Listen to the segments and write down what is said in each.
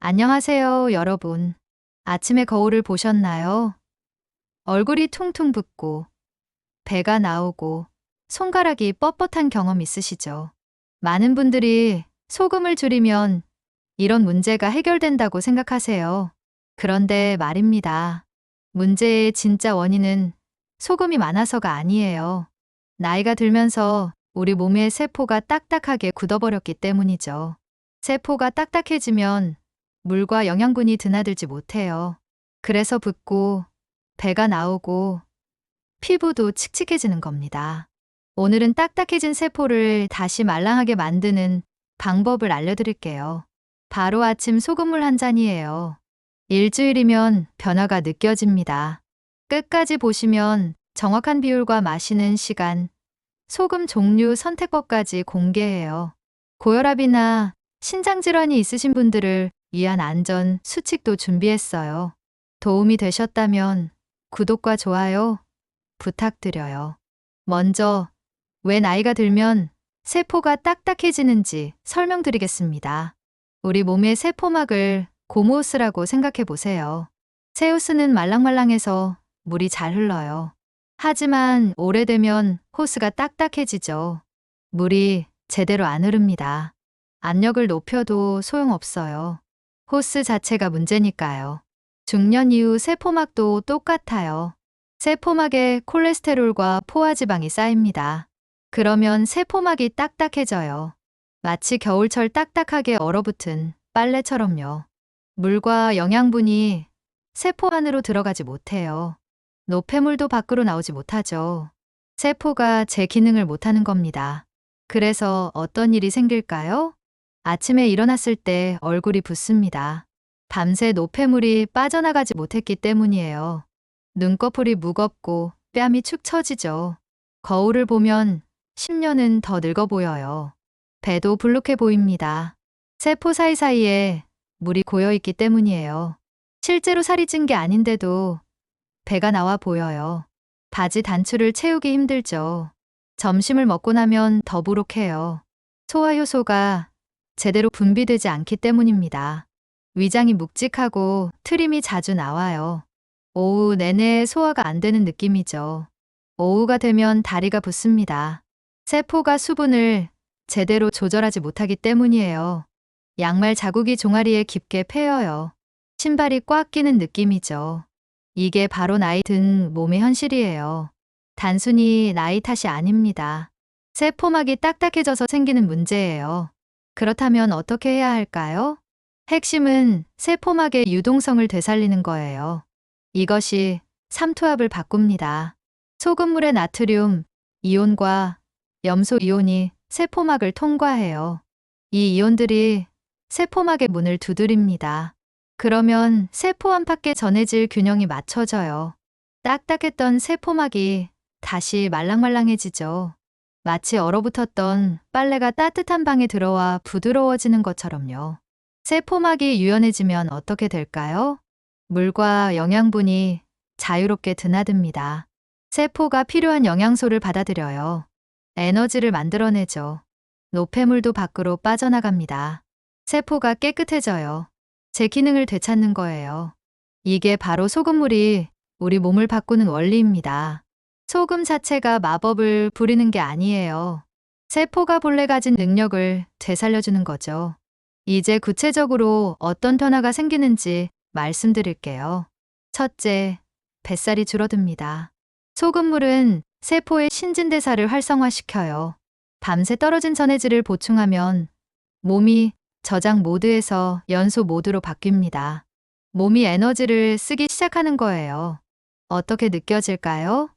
안녕하세요, 여러분. 아침에 거울을 보셨나요? 얼굴이 퉁퉁 붓고, 배가 나오고, 손가락이 뻣뻣한 경험 있으시죠? 많은 분들이 소금을 줄이면 이런 문제가 해결된다고 생각하세요. 그런데 말입니다. 문제의 진짜 원인은 소금이 많아서가 아니에요. 나이가 들면서 우리 몸의 세포가 딱딱하게 굳어버렸기 때문이죠. 세포가 딱딱해지면 물과 영양분이 드나들지 못해요. 그래서 붓고, 배가 나오고, 피부도 칙칙해지는 겁니다. 오늘은 딱딱해진 세포를 다시 말랑하게 만드는 방법을 알려드릴게요. 바로 아침 소금물 한 잔이에요. 일주일이면 변화가 느껴집니다. 끝까지 보시면 정확한 비율과 마시는 시간, 소금 종류 선택법까지 공개해요. 고혈압이나 신장질환이 있으신 분들을 위한 안전 수칙도 준비했어요. 도움이 되셨다면 구독과 좋아요 부탁드려요. 먼저 왜 나이가 들면 세포가 딱딱해지는지 설명드리겠습니다. 우리 몸의 세포막을 고무호스라고 생각해 보세요. 새호스는 말랑말랑해서 물이 잘 흘러요. 하지만 오래되면 호스가 딱딱해지죠. 물이 제대로 안 흐릅니다. 압력을 높여도 소용없어요. 호스 자체가 문제니까요. 중년 이후 세포막도 똑같아요. 세포막에 콜레스테롤과 포화지방이 쌓입니다. 그러면 세포막이 딱딱해져요. 마치 겨울철 딱딱하게 얼어붙은 빨래처럼요. 물과 영양분이 세포 안으로 들어가지 못해요. 노폐물도 밖으로 나오지 못하죠. 세포가 제 기능을 못하는 겁니다. 그래서 어떤 일이 생길까요? 아침에 일어났을 때 얼굴이 붓습니다. 밤새 노폐물이 빠져나가지 못했기 때문이에요. 눈꺼풀이 무겁고 뺨이 축 처지죠. 거울을 보면 10년은 더 늙어 보여요. 배도 불룩해 보입니다. 세포 사이사이에 물이 고여있기 때문이에요. 실제로 살이 찐 게 아닌데도 배가 나와 보여요. 바지 단추를 채우기 힘들죠. 점심을 먹고 나면 더부룩해요. 소화효소가 제대로 분비되지 않기 때문입니다. 위장이 묵직하고 트림이 자주 나와요. 오후 내내 소화가 안 되는 느낌이죠. 오후가 되면 다리가 붓습니다. 세포가 수분을 제대로 조절하지 못하기 때문이에요. 양말 자국이 종아리에 깊게 패여요. 신발이 꽉 끼는 느낌이죠. 이게 바로 나이 든 몸의 현실이에요. 단순히 나이 탓이 아닙니다. 세포막이 딱딱해져서 생기는 문제예요. 그렇다면 어떻게 해야 할까요? 핵심은 세포막의 유동성을 되살리는 거예요. 이것이 삼투압을 바꿉니다. 소금물의 나트륨 이온과 염소 이온이 세포막을 통과해요. 이 이온들이 세포막의 문을 두드립니다. 그러면 세포 안팎에 전해질 균형이 맞춰져요. 딱딱했던 세포막이 다시 말랑말랑해지죠. 마치 얼어붙었던 빨래가 따뜻한 방에 들어와 부드러워지는 것처럼요. 세포막이 유연해지면 어떻게 될까요? 물과 영양분이 자유롭게 드나듭니다. 세포가 필요한 영양소를 받아들여요. 에너지를 만들어내죠. 노폐물도 밖으로 빠져나갑니다. 세포가 깨끗해져요. 제 기능을 되찾는 거예요. 이게 바로 소금물이 우리 몸을 바꾸는 원리입니다. 소금 자체가 마법을 부리는 게 아니에요. 세포가 본래 가진 능력을 되살려주는 거죠. 이제 구체적으로 어떤 변화가 생기는지 말씀드릴게요. 첫째, 뱃살이 줄어듭니다. 소금물은 세포의 신진대사를 활성화시켜요. 밤새 떨어진 전해질을 보충하면 몸이 저장 모드에서 연소 모드로 바뀝니다. 몸이 에너지를 쓰기 시작하는 거예요. 어떻게 느껴질까요?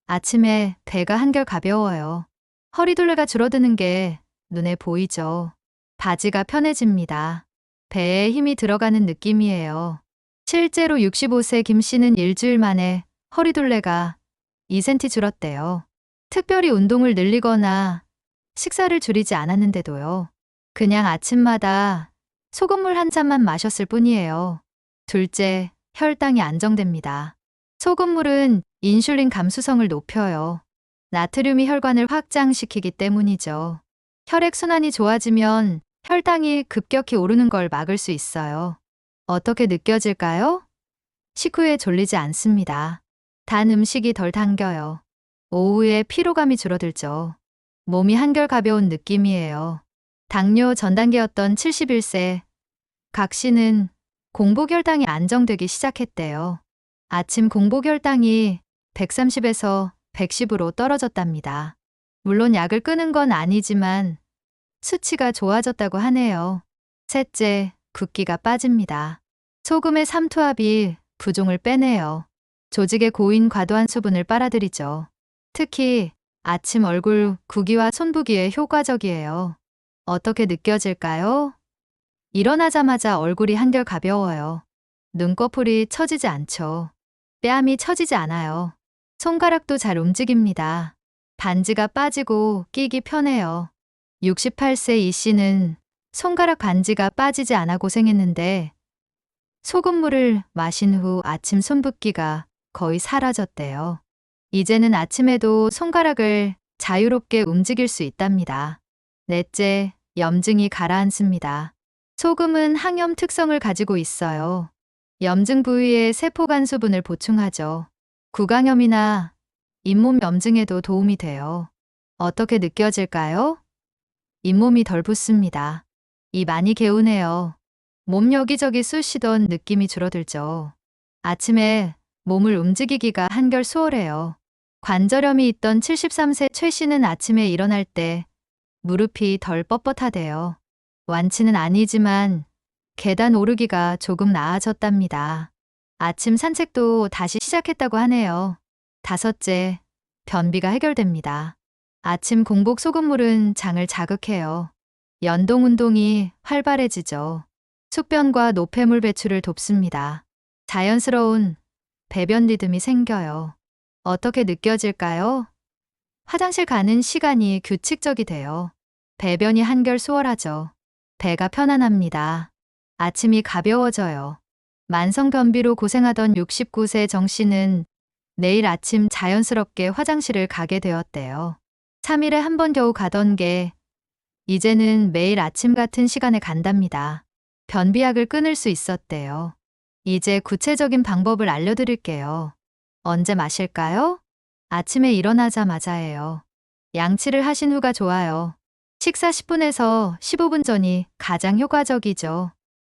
아침에 배가 한결 가벼워요. 허리둘레가 줄어드는 게 눈에 보이죠. 바지가 편해집니다. 배에 힘이 들어가는 느낌이에요. 실제로 65세 김 씨는 일주일 만에 허리둘레가 2cm 줄었대요. 특별히 운동을 늘리거나 식사를 줄이지 않았는데도요. 그냥 아침마다 소금물 한 잔만 마셨을 뿐이에요. 둘째, 혈당이 안정됩니다. 소금물은 인슐린 감수성을 높여요. 나트륨이 혈관을 확장시키기 때문이죠. 혈액순환이 좋아지면 혈당이 급격히 오르는 걸 막을 수 있어요. 어떻게 느껴질까요? 식후에 졸리지 않습니다. 단 음식이 덜 당겨요. 오후에 피로감이 줄어들죠. 몸이 한결 가벼운 느낌이에요. 당뇨 전 단계였던 71세 각 씨는 공복혈당이 안정되기 시작했대요. 아침 공복혈당이 130에서 110으로 떨어졌답니다. 물론 약을 끊은 건 아니지만 수치가 좋아졌다고 하네요. 셋째, 붓기가 빠집니다. 소금의 삼투압이 부종을 빼내요. 조직에 고인 과도한 수분을 빨아들이죠. 특히 아침 얼굴 구기와 손부기에 효과적이에요. 어떻게 느껴질까요? 일어나자마자 얼굴이 한결 가벼워요. 눈꺼풀이 처지지 않죠. 뺨이 처지지 않아요. 손가락도 잘 움직입니다. 반지가 빠지고 끼기 편해요. 68세 이 씨는 손가락 반지가 빠지지 않아 고생했는데 소금물을 마신 후 아침 손붓기가 거의 사라졌대요. 이제는 아침에도 손가락을 자유롭게 움직일 수 있답니다. 넷째, 염증이 가라앉습니다. 소금은 항염 특성을 가지고 있어요. 염증 부위에 세포간 수분을 보충하죠. 구강염이나 잇몸 염증에도 도움이 돼요. 어떻게 느껴질까요? 잇몸이 덜 붓습니다. 이 많이 개운해요. 몸 여기저기 쑤시던 느낌이 줄어들죠. 아침에 몸을 움직이기가 한결 수월해요. 관절염이 있던 73세 최 씨는 아침에 일어날 때 무릎이 덜 뻣뻣하대요. 완치는 아니지만 계단 오르기가 조금 나아졌답니다. 아침 산책도 다시 시작했다고 하네요. 다섯째, 변비가 해결됩니다. 아침 공복 소금물은 장을 자극해요. 연동 운동이 활발해지죠. 숙변과 노폐물 배출을 돕습니다. 자연스러운 배변 리듬이 생겨요. 어떻게 느껴질까요? 화장실 가는 시간이 규칙적이 돼요. 배변이 한결 수월하죠. 배가 편안합니다. 아침이 가벼워져요. 만성 변비로 고생하던 69세 정 씨는 내일 아침 자연스럽게 화장실을 가게 되었대요. 3일에 한 번 겨우 가던 게 이제는 매일 아침 같은 시간에 간답니다. 변비약을 끊을 수 있었대요. 이제 구체적인 방법을 알려드릴게요. 언제 마실까요? 아침에 일어나자마자예요. 양치를 하신 후가 좋아요. 식사 10분에서 15분 전이 가장 효과적이죠.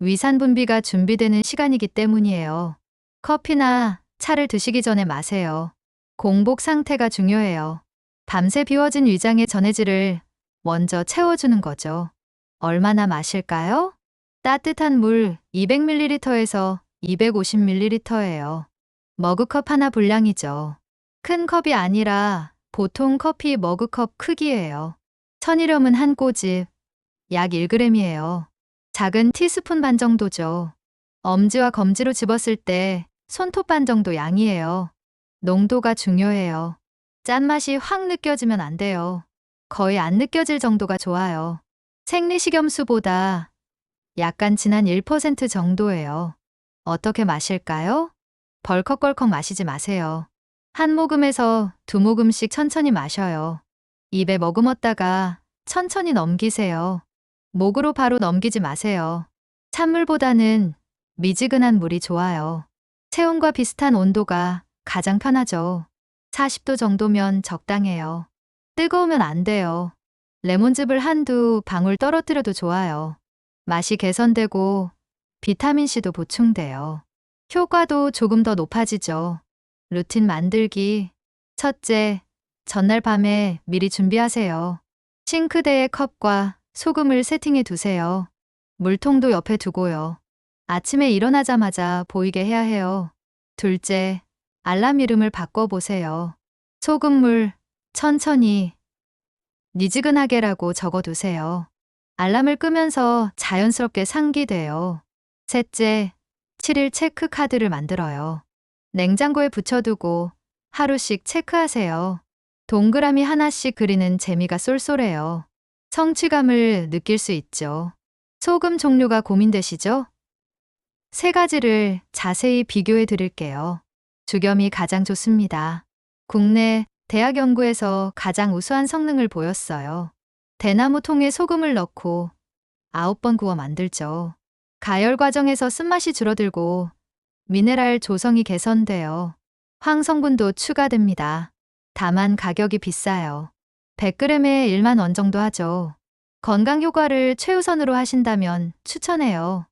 위산 분비가 준비되는 시간이기 때문이에요. 커피나 차를 드시기 전에 마세요. 공복 상태가 중요해요. 밤새 비워진 위장의 전해질을 먼저 채워주는 거죠. 얼마나 마실까요? 따뜻한 물 200ml에서 250ml예요. 머그컵 하나 분량이죠. 큰 컵이 아니라 보통 커피 머그컵 크기예요. 천일염은 한 꼬집, 약 1g이에요. 작은 티스푼 반 정도죠. 엄지와 검지로 집었을 때 손톱 반 정도 양이에요. 농도가 중요해요. 짠맛이 확 느껴지면 안 돼요. 거의 안 느껴질 정도가 좋아요. 생리식염수보다 약간 진한 1% 정도예요. 어떻게 마실까요? 벌컥벌컥 마시지 마세요. 한 모금에서 두 모금씩 천천히 마셔요. 입에 머금었다가 천천히 넘기세요. 목으로 바로 넘기지 마세요. 찬물보다는 미지근한 물이 좋아요. 체온과 비슷한 온도가 가장 편하죠. 40도 정도면 적당해요. 뜨거우면 안 돼요. 레몬즙을 한두 방울 떨어뜨려도 좋아요. 맛이 개선되고 비타민C도 보충돼요. 효과도 조금 더 높아지죠. 루틴 만들기. 첫째, 전날 밤에 미리 준비하세요. 싱크대에 컵과 소금을 세팅해 두세요. 물통도 옆에 두고요. 아침에 일어나자마자 보이게 해야 해요. 둘째, 알람 이름을 바꿔보세요. 소금물, 천천히, 니지근하게라고 적어두세요. 알람을 끄면서 자연스럽게 상기돼요. 셋째, 7일 체크 카드를 만들어요. 냉장고에 붙여두고 하루씩 체크하세요. 동그라미 하나씩 그리는 재미가 쏠쏠해요. 성취감을 느낄 수 있죠. 소금 종류가 고민되시죠? 세 가지를 자세히 비교해 드릴게요. 주겸이 가장 좋습니다. 국내 대학 연구에서 가장 우수한 성능을 보였어요. 대나무 통에 소금을 넣고 9번 구워 만들죠. 가열 과정에서 쓴맛이 줄어들고 미네랄 조성이 개선되어 황성분도 추가됩니다. 다만 가격이 비싸요. 100g에 1만 원 정도 하죠. 건강 효과를 최우선으로 하신다면 추천해요.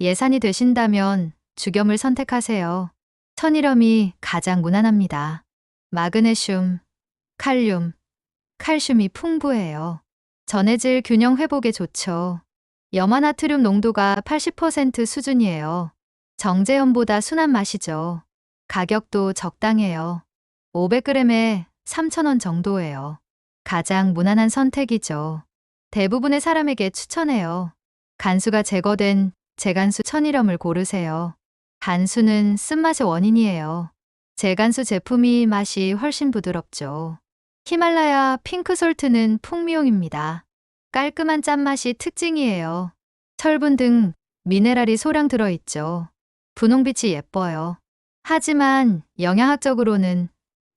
예산이 되신다면 죽염을 선택하세요. 천일염이 가장 무난합니다. 마그네슘, 칼륨, 칼슘이 풍부해요. 전해질 균형 회복에 좋죠. 염화나트륨 농도가 80% 수준이에요. 정제염보다 순한 맛이죠. 가격도 적당해요. 500g에 3,000원 정도예요. 가장 무난한 선택이죠. 대부분의 사람에게 추천해요. 간수가 제거된 제간수 천일염을 고르세요. 간수는 쓴맛의 원인이에요. 제간수 제품이 맛이 훨씬 부드럽죠. 히말라야 핑크솔트는 풍미용입니다. 깔끔한 짠맛이 특징이에요. 철분 등 미네랄이 소량 들어있죠. 분홍빛이 예뻐요. 하지만 영양학적으로는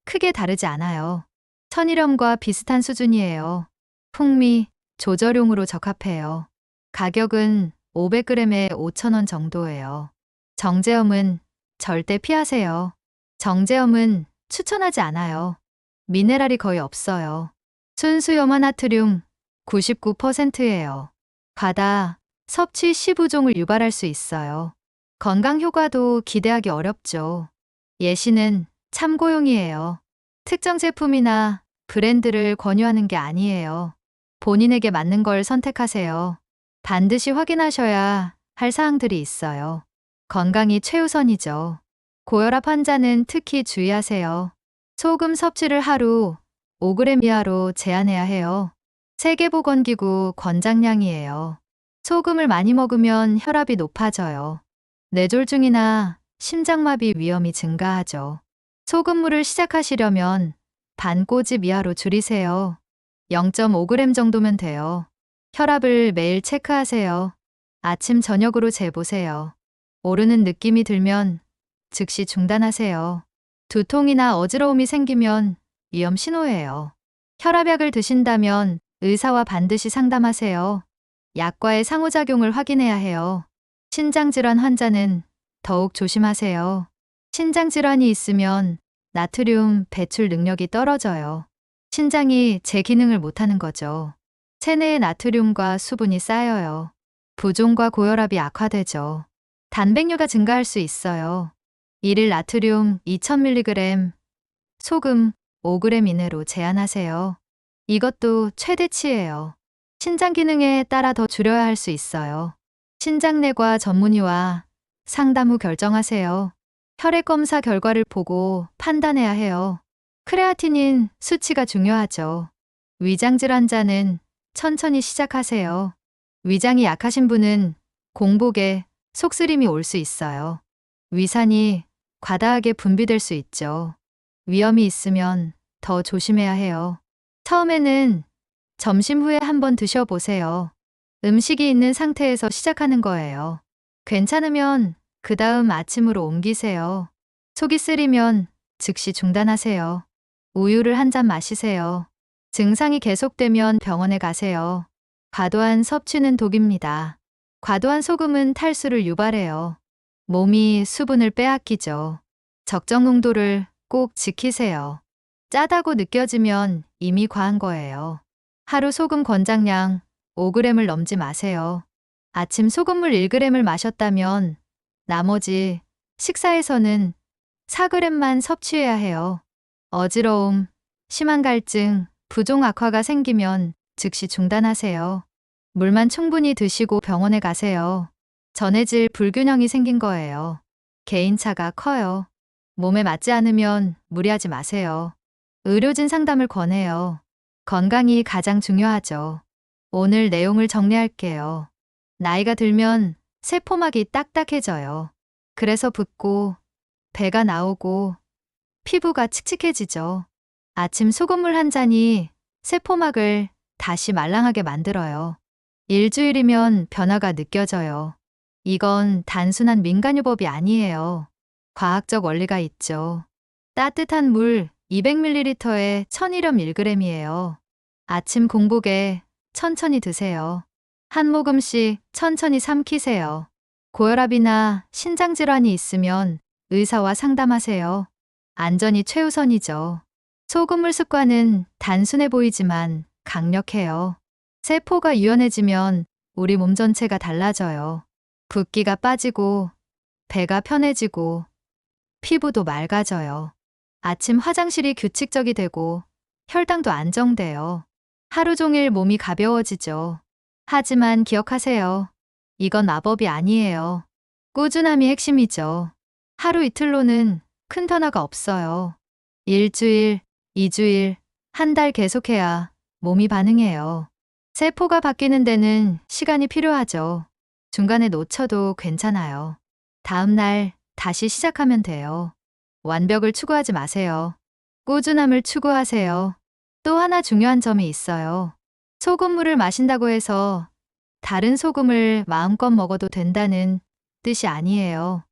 크게 다르지 않아요. 천일염과 비슷한 수준이에요. 풍미, 조절용으로 적합해요. 가격은 500g에 5,000원 정도예요. 정제염은 절대 피하세요. 정제염은 추천하지 않아요. 미네랄이 거의 없어요. 순수 염화나트륨 99%예요. 과다 섭취 시부종을 유발할 수 있어요. 건강 효과도 기대하기 어렵죠. 예시는 참고용이에요. 특정 제품이나 브랜드를 권유하는 게 아니에요. 본인에게 맞는 걸 선택하세요. 반드시 확인하셔야 할 사항들이 있어요. 건강이 최우선이죠. 고혈압 환자는 특히 주의하세요. 소금 섭취를 하루 5g 이하로 제한해야 해요. 세계보건기구 권장량이에요. 소금을 많이 먹으면 혈압이 높아져요. 뇌졸중이나 심장마비 위험이 증가하죠. 소금물을 시작하시려면 반 꼬집 이하로 줄이세요. 0.5g 정도면 돼요. 혈압을 매일 체크하세요. 아침 저녁으로 재보세요. 오르는 느낌이 들면 즉시 중단하세요. 두통이나 어지러움이 생기면 위험 신호예요. 혈압약을 드신다면 의사와 반드시 상담하세요. 약과의 상호작용을 확인해야 해요. 신장질환 환자는 더욱 조심하세요. 신장질환이 있으면 나트륨 배출 능력이 떨어져요. 신장이 제 기능을 못하는 거죠. 체내에 나트륨과 수분이 쌓여요. 부종과 고혈압이 악화되죠. 단백뇨가 증가할 수 있어요. 1일 나트륨 2000mg, 소금 5g 이내로 제한하세요. 이것도 최대치예요. 신장 기능에 따라 더 줄여야 할 수 있어요. 신장내과 전문의와 상담 후 결정하세요. 혈액 검사 결과를 보고 판단해야 해요. 크레아티닌 수치가 중요하죠. 위장 질환자는 천천히 시작하세요. 위장이 약하신 분은 공복에 속쓰림이 올 수 있어요. 위산이 과다하게 분비될 수 있죠. 위험이 있으면 더 조심해야 해요. 처음에는 점심 후에 한번 드셔보세요. 음식이 있는 상태에서 시작하는 거예요. 괜찮으면 그 다음 아침으로 옮기세요. 속이 쓰리면 즉시 중단하세요. 우유를 한 잔 마시세요. 증상이 계속되면 병원에 가세요. 과도한 섭취는 독입니다. 과도한 소금은 탈수를 유발해요. 몸이 수분을 빼앗기죠. 적정 농도를 꼭 지키세요. 짜다고 느껴지면 이미 과한 거예요. 하루 소금 권장량 5g을 넘지 마세요. 아침 소금물 1g을 마셨다면 나머지 식사에서는 4g만 섭취해야 해요. 어지러움, 심한 갈증, 부종 악화가 생기면 즉시 중단하세요. 물만 충분히 드시고 병원에 가세요. 전해질 불균형이 생긴 거예요. 개인차가 커요. 몸에 맞지 않으면 무리하지 마세요. 의료진 상담을 권해요. 건강이 가장 중요하죠. 오늘 내용을 정리할게요. 나이가 들면 세포막이 딱딱해져요. 그래서 붓고 배가 나오고 피부가 칙칙해지죠. 아침 소금물 한 잔이 세포막을 다시 말랑하게 만들어요. 일주일이면 변화가 느껴져요. 이건 단순한 민간요법이 아니에요. 과학적 원리가 있죠. 따뜻한 물 200ml에 천일염 1g이에요. 아침 공복에 천천히 드세요. 한 모금씩 천천히 삼키세요. 고혈압이나 신장질환이 있으면 의사와 상담하세요. 안전이 최우선이죠. 소금물 습관은 단순해 보이지만 강력해요. 세포가 유연해지면 우리 몸 전체가 달라져요. 붓기가 빠지고, 배가 편해지고, 피부도 맑아져요. 아침 화장실이 규칙적이 되고, 혈당도 안정돼요. 하루 종일 몸이 가벼워지죠. 하지만 기억하세요. 이건 마법이 아니에요. 꾸준함이 핵심이죠. 하루 이틀로는 큰 변화가 없어요. 일주일, 2주일, 한 달 계속해야 몸이 반응해요. 세포가 바뀌는 데는 시간이 필요하죠. 중간에 놓쳐도 괜찮아요. 다음 날 다시 시작하면 돼요. 완벽을 추구하지 마세요. 꾸준함을 추구하세요. 또 하나 중요한 점이 있어요. 소금물을 마신다고 해서 다른 소금을 마음껏 먹어도 된다는 뜻이 아니에요.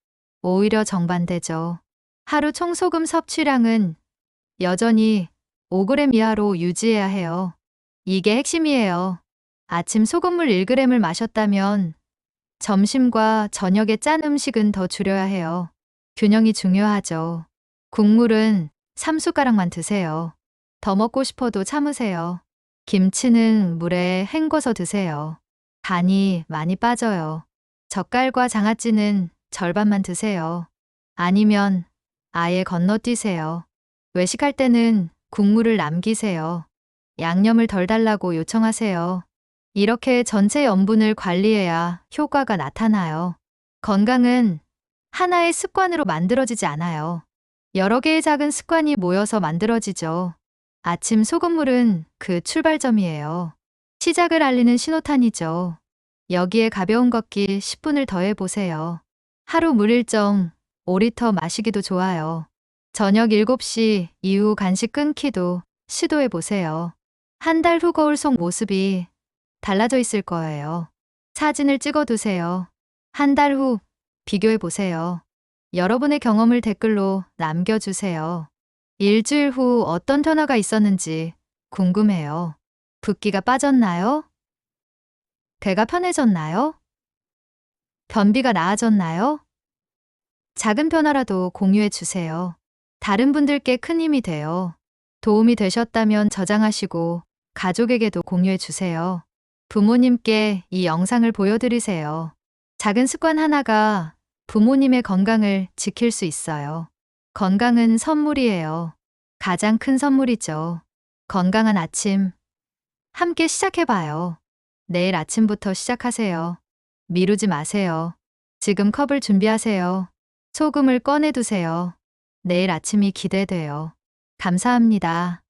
오히려 정반대죠. 하루 총소금 섭취량은 여전히 5g 이하로 유지해야 해요. 이게 핵심이에요. 아침 소금물 1g을 마셨다면 점심과 저녁에 짠 음식은 더 줄여야 해요. 균형이 중요하죠. 국물은 3숟가락만 드세요. 더 먹고 싶어도 참으세요. 김치는 물에 헹궈서 드세요. 간이 많이 빠져요. 젓갈과 장아찌는 절반만 드세요. 아니면 아예 건너뛰세요. 외식할 때는 국물을 남기세요. 양념을 덜 달라고 요청하세요. 이렇게 전체 염분을 관리해야 효과가 나타나요. 건강은 하나의 습관으로 만들어지지 않아요. 여러 개의 작은 습관이 모여서 만들어지죠. 아침 소금물은 그 출발점이에요. 시작을 알리는 신호탄이죠. 여기에 가벼운 걷기 10분을 더해보세요. 하루 물 일정 5리터 마시기도 좋아요. 저녁 7시 이후 간식 끊기도 시도해보세요. 한 달 후 거울 속 모습이 달라져 있을 거예요. 사진을 찍어두세요. 한 달 후 비교해보세요. 여러분의 경험을 댓글로 남겨주세요. 일주일 후 어떤 변화가 있었는지 궁금해요. 붓기가 빠졌나요? 배가 편해졌나요? 변비가 나아졌나요? 작은 변화라도 공유해 주세요. 다른 분들께 큰 힘이 돼요. 도움이 되셨다면 저장하시고 가족에게도 공유해 주세요. 부모님께 이 영상을 보여드리세요. 작은 습관 하나가 부모님의 건강을 지킬 수 있어요. 건강은 선물이에요. 가장 큰 선물이죠. 건강한 아침 함께 시작해봐요. 내일 아침부터 시작하세요. 미루지 마세요. 지금 컵을 준비하세요. 소금을 꺼내두세요. 내일 아침이 기대돼요. 감사합니다.